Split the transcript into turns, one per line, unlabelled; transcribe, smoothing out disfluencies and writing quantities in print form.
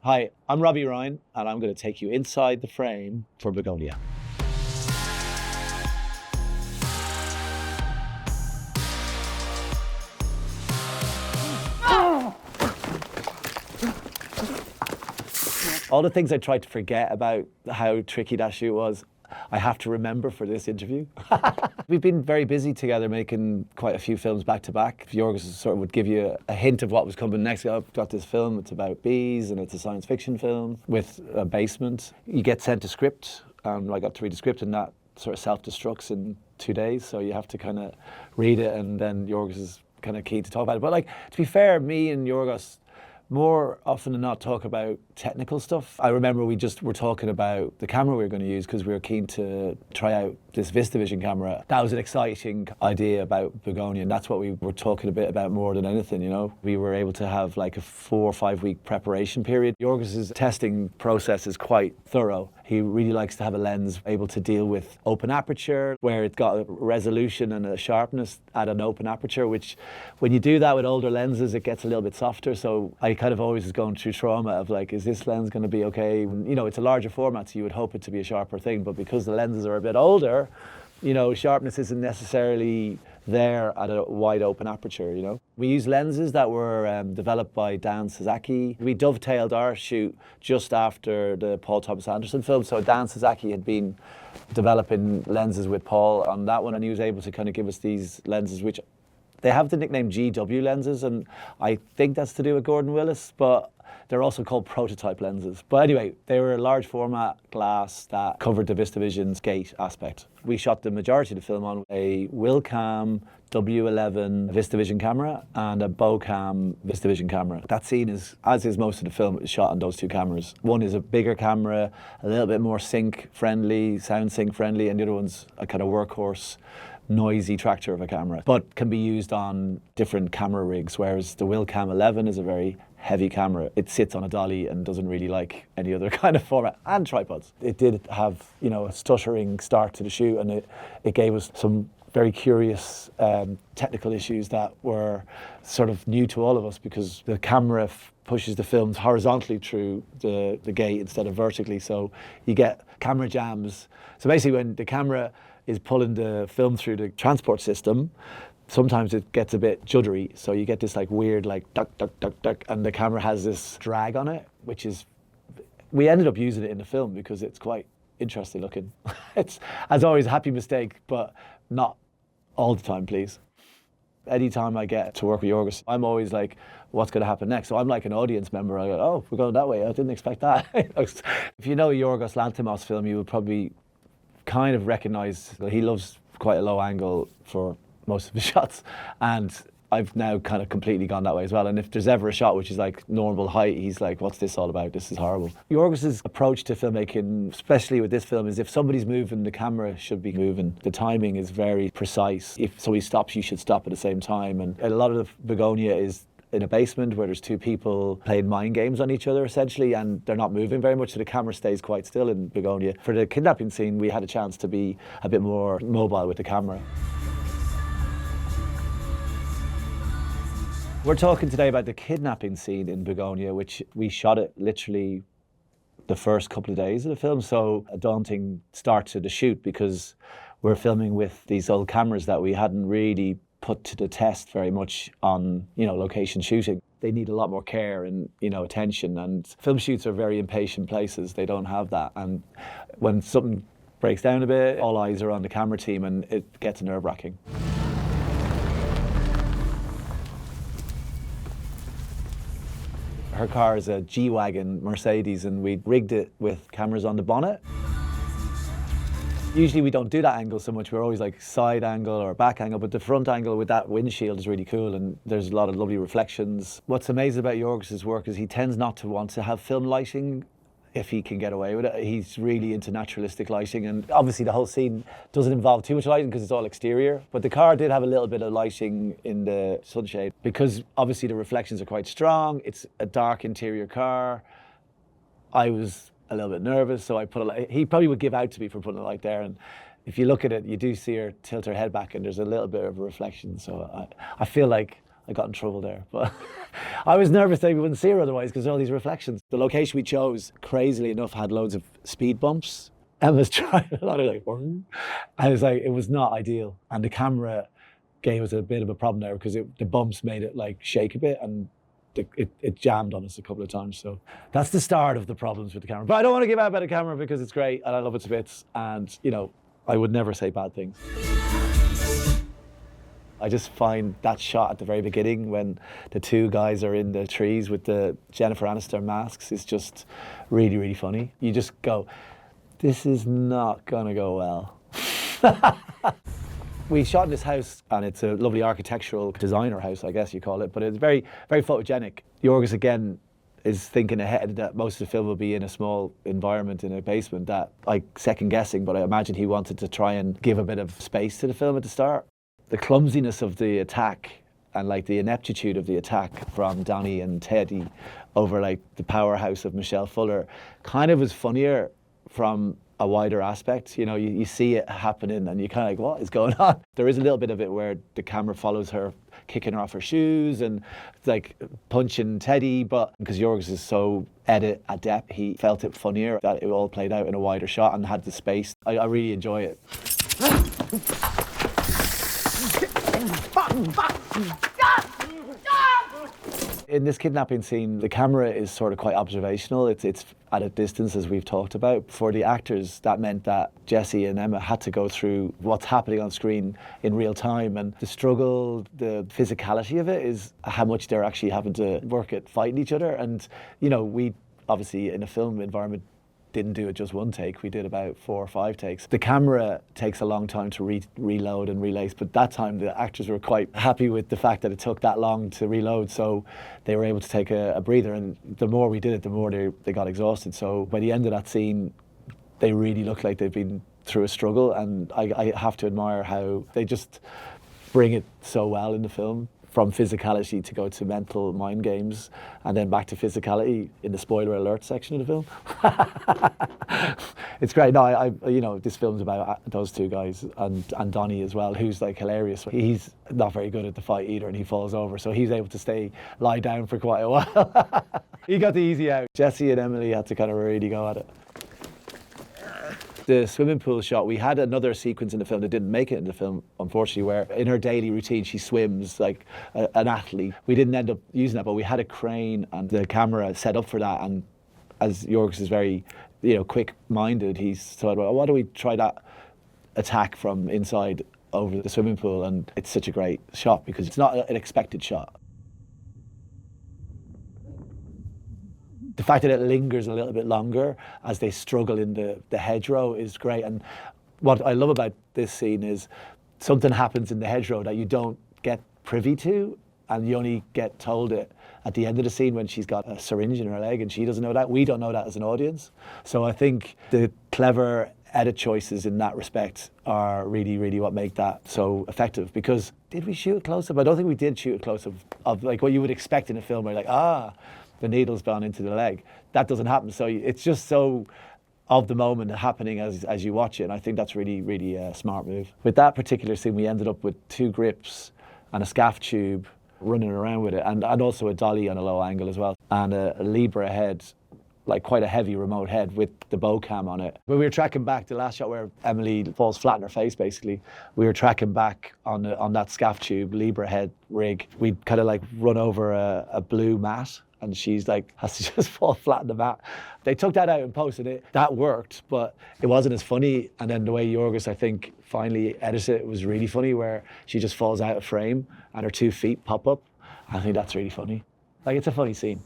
Hi, I'm Robbie Ryan, and I'm going to take you inside the frame for Bugonia. All the things I tried to forget about how tricky that shoot was, I have to remember for this interview. We've been very busy together making quite a few films back to back. Yorgos sort of would give you a hint of what was coming next. I've got this film, it's about bees and it's a science fiction film with a basement. You get sent a script, and I got to read the script, and that sort of self-destructs in 2 days. So you have to kind of read it, and then Yorgos is kind of keen to talk about it. But like, to be fair, me and Yorgos more often than not talk about technical stuff. I remember we just were talking about the camera we were going to use because we were keen to try out this VistaVision camera. That was an exciting idea about Bugonia, and that's what we were talking a bit about more than anything, you know. We were able to have like a 4 or 5 week preparation period. Yorgos's testing process is quite thorough. He really likes to have a lens able to deal with open aperture, where it's got a resolution and a sharpness at an open aperture, which when you do that with older lenses, it gets a little bit softer. So I kind of always was going through trauma of like, is this lens going to be okay? You know, it's a larger format, so you would hope it to be a sharper thing, but because the lenses are a bit older, you know, sharpness isn't necessarily there at a wide open aperture, you know. We used lenses that were developed by Dan Sasaki. We dovetailed our shoot just after the Paul Thomas Anderson film, so Dan Sasaki had been developing lenses with Paul on that one, and he was able to kind of give us these lenses, which they have the nickname GW lenses, and I think that's to do with Gordon Willis, but they're also called prototype lenses. But anyway, they were a large format glass that covered the VistaVision's gate aspect. We shot the majority of the film on a Wilcam W11 VistaVision camera and a Bocam VistaVision camera. That scene is, as is most of the film, is shot on those two cameras. One is a bigger camera, a little bit more sync friendly, sound sync friendly, and the other one's a kind of workhorse, noisy tractor of a camera, but can be used on different camera rigs, whereas the Wilcam 11 is a very heavy camera. It sits on a dolly and doesn't really like any other kind of format, and tripods. It did have, you know, a stuttering start to the shoot, and it gave us some very curious technical issues that were sort of new to all of us, because the camera pushes the films horizontally through the gate instead of vertically, so you get camera jams. So basically when the camera is pulling the film through the transport system, sometimes it gets a bit juddery, so you get this like weird like duck, duck, duck, duck, and the camera has this drag on it, which is, we ended up using it in the film because it's quite interesting looking. It's, as always, a happy mistake, but not all the time, please. Anytime I get to work with Yorgos, I'm always like, what's going to happen next? So I'm like an audience member. I go, oh, we're going that way. I didn't expect that. If you know a Yorgos Lanthimos film, you will probably kind of recognize that he loves quite a low angle for most of his shots, and I've now kind of completely gone that way as well. And if there's ever a shot which is like normal height, he's like, what's this all about? This is horrible. Yorgos's approach to filmmaking, especially with this film, is if somebody's moving, the camera should be moving. The timing is very precise. If somebody stops, you should stop at the same time. And a lot of the Bugonia is in a basement where there's two people playing mind games on each other essentially, and they're not moving very much, so the camera stays quite still in Bugonia. For the kidnapping scene, we had a chance to be a bit more mobile with the camera. We're talking today about the kidnapping scene in Bugonia, which we shot it literally the first couple of days of the film, so a daunting start to the shoot because we're filming with these old cameras that we hadn't really put to the test very much on, you know, location shooting. They need a lot more care and, you know, attention, and film shoots are very impatient places. They don't have that, and when something breaks down a bit, all eyes are on the camera team and it gets nerve-wracking. Her car is a G-Wagon Mercedes, and we rigged it with cameras on the bonnet. Usually we don't do that angle so much. We're always like side angle or back angle, but the front angle with that windshield is really cool, and there's a lot of lovely reflections. What's amazing about Yorgos's work is he tends not to want to have film lighting if he can get away with it. He's really into naturalistic lighting, and obviously the whole scene doesn't involve too much lighting because it's all exterior, but the car did have a little bit of lighting in the sunshade because obviously the reflections are quite strong. It's a dark interior car. I was a little bit nervous, so I put a light. He probably would give out to me for putting a light there, and if you look at it, you do see her tilt her head back and there's a little bit of a reflection, so I feel like I got in trouble there. But I was nervous that we wouldn't see her otherwise because all these reflections. The location we chose, crazily enough, had loads of speed bumps. Emma's trying a lot of like, and it was not ideal. And the camera gave us a bit of a problem there because the bumps made it like shake a bit and it jammed on us a couple of times. So that's the start of the problems with the camera. But I don't want to give out about the camera because it's great and I love it to bits. And, you know, I would never say bad things. I just find that shot at the very beginning when the two guys are in the trees with the Jennifer Aniston masks is just really, really funny. You just go, this is not gonna go well. We shot in this house and it's a lovely architectural designer house, I guess you call it, but it's very, very photogenic. Yorgos again is thinking ahead that most of the film will be in a small environment in a basement that like second guessing, but I imagine he wanted to try and give a bit of space to the film at the start. The clumsiness of the attack and like the ineptitude of the attack from Donnie and Teddy over like the powerhouse of Michelle Fuller kind of was funnier from a wider aspect. You know, you see it happening and you're kind of like, what is going on? There is a little bit of it where the camera follows her kicking her off her shoes and like punching Teddy, but because Yorgos is so edit adept, he felt it funnier that it all played out in a wider shot and had the space. I really enjoy it. In this kidnapping scene, the camera is sort of quite observational. It's at a distance, as we've talked about. For the actors, that meant that Jessie and Emma had to go through what's happening on screen in real time. And the struggle, the physicality of it is how much they're actually having to work at fighting each other. And, you know, we obviously in a film environment didn't do it just one take. We did about 4 or 5 takes. The camera takes a long time to reload and relace, but that time the actors were quite happy with the fact that it took that long to reload, so they were able to take a breather, and the more we did it, the more they got exhausted. So by the end of that scene, they really look like they've been through a struggle, and I have to admire how they just bring it so well in the film. From physicality to go to mental mind games and then back to physicality in the spoiler alert section of the film. It's great. No, you know, this film's about those two guys and Donnie as well, who's like hilarious. He's not very good at the fight either and he falls over, so he's able to lie down for quite a while. He got the easy out. Jessie and Emily had to kind of really go at it. The swimming pool shot, we had another sequence in the film that didn't make it in the film, unfortunately, where in her daily routine she swims like an athlete. We didn't end up using that, but we had a crane and the camera set up for that. And as Yorgos is very, you know, quick-minded, he thought, well, why don't we try that attack from inside over the swimming pool? And it's such a great shot because it's not an expected shot. The fact that it lingers a little bit longer as they struggle in the hedgerow is great. And what I love about this scene is something happens in the hedgerow that you don't get privy to, and you only get told it at the end of the scene when she's got a syringe in her leg and she doesn't know that. We don't know that as an audience. So I think the clever edit choices in that respect are really, really what make that so effective. Because did we shoot a close-up? I don't think we did shoot a close-up of like what you would expect in a film where you're like, the needle's gone into the leg. That doesn't happen. So it's just so of the moment happening as you watch it. And I think that's really, really a smart move. With that particular scene, we ended up with 2 grips and a scaff tube running around with it, and also a dolly on a low angle as well, and a Libra head, like quite a heavy remote head with the bow cam on it. When we were tracking back, the last shot where Emily falls flat on her face, basically, we were tracking back on that scaff tube, Libra head rig. We'd kind of like run over a blue mat, and she's like, has to just fall flat on the mat. They took that out and posted it. That worked, but it wasn't as funny. And then the way Yorgos, I think, finally edited it was really funny, where she just falls out of frame and her 2 feet pop up. I think that's really funny. Like, it's a funny scene.